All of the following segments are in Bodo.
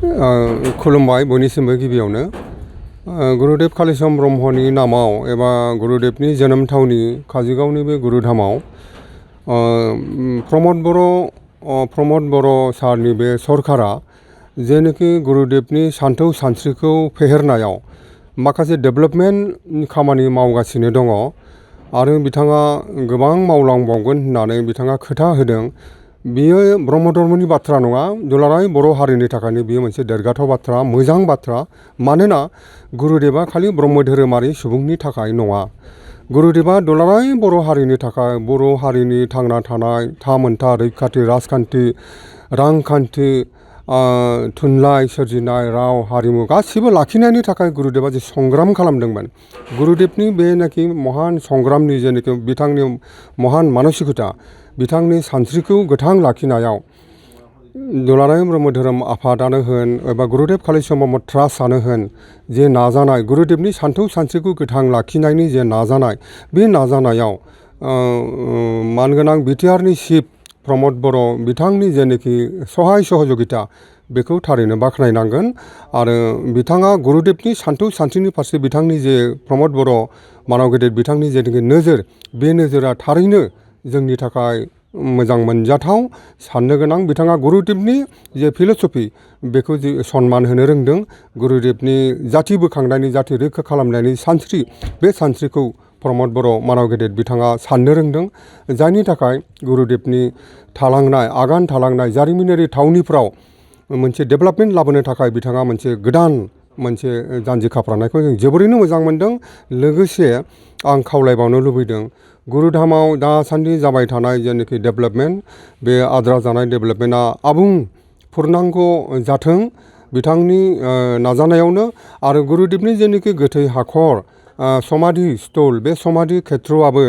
खुलुमबाय बयनिसिमबो गिबियावनो गुरुदेव कालिचरण ब्रह्मनि नामाव एबा गुरुदेवनि जोनोम थावनि काजलगावनि बे गुरुधामाव प्रमद बर' सारनि बे सरकारा जेनोखि गुरुदेवनि सान्थौ सानस्रिखौ फेहेरनायाव माखासे डेभेलपमेन्ट खामानि मावगासिनो दङ आरो बिथाङा गोबां मावलांबावगोन होननानै बिथाङा खोथा होदों। बियो ब्रह्म धर्मनि बाथ्रा नङा, दुलाराय बर' हारिनि थाखायनो बियो मोनसे देरगाथाव बाथ्रा, मोजां बाथ्रा। मानोना गुरुदेवा खालि ब्रह्म धोरोमारि सुबुंनि थाखाय नङा, गुरुदेवा दुलाराय बर' हारिनि थाखाय, बर' हारिनि थांना थानाय, थामोनथा, रैखाथि, राजखान्थि, रांखान्थि, थुनलाइ सोरजिनाय, राव हारिमु गासिबो लाखिनायनि थाखाय गुरुदेवा जे संग्राम खालामदोंमोन, गुरुदेवनि बेनाखि महान संग्रामनि जेनाखि बिथांनि महान मानसिकता, बिथांनि सानस्रिखौ गोथां लाखिनायाव दुलाराय ब्रह्म धोरोम आफादानो होन एबा गुरुदेव कालिचरण ब्रह्म ट्रास्टआनो होन जे नाजानाय, गुरुदेवनि सान्थौ सानस्रिखौ गोथां लाखिनायनि जे नाजानाय, बे नाजानायाव मानगोनां बिटिआरनि चिफ प्रमद बर' बिथांनि जेनाखि सहाय सहयोगिता बेखौ थारैनो बाख्नायनांगोन। आरो बिथाङा गुरुदेवनि सान्थौ सानस्रिनि फारसे बिथांनि जे प्रमद बर' मानव गेदेर बिथांनि जेनाखि नोजोर, बे नोजोरा थारैनो जोंनि थाखाय मोजां मोनजाथाव, साननो गोनां। बिथाङा गुरुदेवनि जे फिल'सफि बेखौ जे सन्मान होनो रोंदों, गुरुदेवनि जाथि बोखांनायनि, जाथि रैखा खालामनायनि सानस्रि, बे सानस्रिखौ प्रमद बर' मानव गेदेर बिथाङा साननो रोंदों। जायनि थाखाय गुरुदेवनि थालांनाय, आगान थालांनाय जारिमिनारि थावनिफ्राव मोनसे डेभेलपमेन्ट लाबोनो थाखाय बिथाङा मोनसे गोदान मोनसे जानजि खाफ्रानायखौ जों जोबोरैनो मोजां मोनदों। लोगोसे आं खावलायबावनो लुबैदों, गुरुधामाव दासान्दि जाबाय थानाय जेनाखि डेभेलपमेन्ट, बे आद्रा जानाय डेभेलपमेन्टआ आबुं पुर्नांग जाथों बिथांनि नाजानायावनो। आरो गुरुदेवनि जेनाखि गोथै हाखर, समाधि स्थल, बे समाधि खेत्रआबो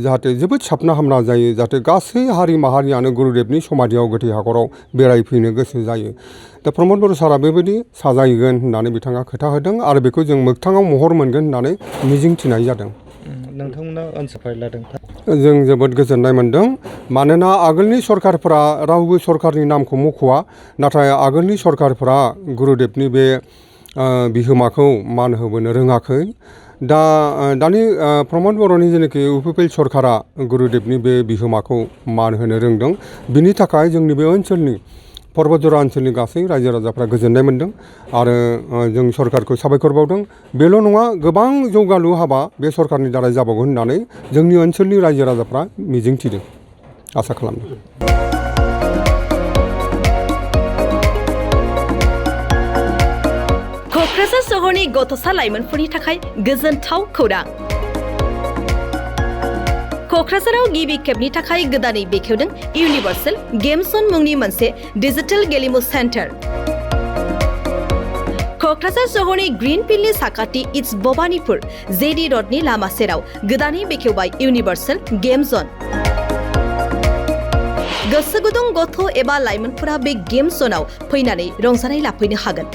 जाहाथे जोबोद साबना हामना जायो, जाहाथे गासै हारि माहारियानो गुरुदेवनि समाधियाव, गोथै हाखराव बेरायफैनो गोसो जायो। दा प्रमद बर' सारा बेबायदि साजायगोन होननानै बिथाङा खोथा होदों आरो बेखौ जों मोगथाङाव महर मोनगोन होननानै मिजिं थिनाय जादों। नोंथांमोना ओनसोलनिफ्राय लादों? जों जोबोद गोजोननाय मोनदों। मानोना आगोलनि सरकारफोरा रावबो सरकारनि नामखौ मख'वा, नाथाय आगोलनि सरकारफोरा गुरुदेवनि बे बिहोमाखौ मान होबोनो रोङाखै। दानि प्रमद बर'नि जेनाखि इउपिपिएल सरकारा गुरुदेवनि बे बिहोमाखौ मान होनो रोंदों। बिनि थाखाय जोंनि बे ओनसोलनि पर्बतजरा ओनसोलनि गासै रायजो राजाफ्रा गोजोननाय मोनदों आरो जों सरकारखौ साबायखर बावदों। बेल' नङा, गोबां जौगालु हाबा बे सरकारनि दारै जाबावगोन होननानै जोंनि ओनसोलनि रायजो राजाफ्रा मिजिंथिदों, आसा खालामदों। क'क्राझार सहरनि गथ'सा लाइमोनफोरनि थाखाय गोजोनथाव खौरां। क'क्राझाराव गिबि खेबनि थाखाय गोदानै बेखेवदों इउनिभार्सेल गेम जन मुंनि मोनसे डिजिटेल गेलेमु सेन्टार। क'क्राझार सहरनि ग्रीन फिल्डनि साखाथि इट्स भबानिपुर जेडि रडनि लामा सेराव गोदानै बेखेवबाय इउनिभार्सेल गेम जन। गोसो गुदुं गथ' एबा लाइमोनफोरा बे गेम जनाव फैनानै रंजानाय लाफैनो हागोन।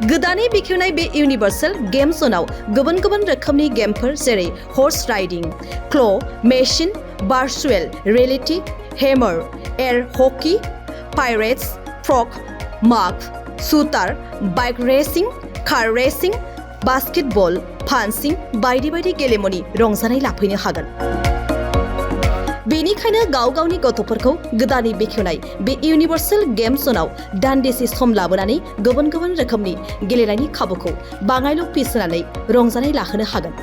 गोदानै बेखेवनाय बे इउनिभार्सेल गेम जनाव गुबुन गुबुन रोखोमनि गेमफोर जेरै horse riding, claw' machine, virtual reality, hammer, air hockey, pirates, frog, माग, shooter, bike racing, car racing, basketball, पान्सिं बायदि बायदि गेलेमुनि रंजानाय लाफैनो हागोन। बेनिखायनो गाव गावनि गथ'फोरखौ गोदानै बेखेवनाय बे इउनिभार्सेल गेम जनाव दान्दिसे सम लाबोनानै गुबुन गुबुन रोखोमनि गेलेनायनि खाबुखौ बाङायल' फिस होनानै रंजानाय लाहोनो हागोन।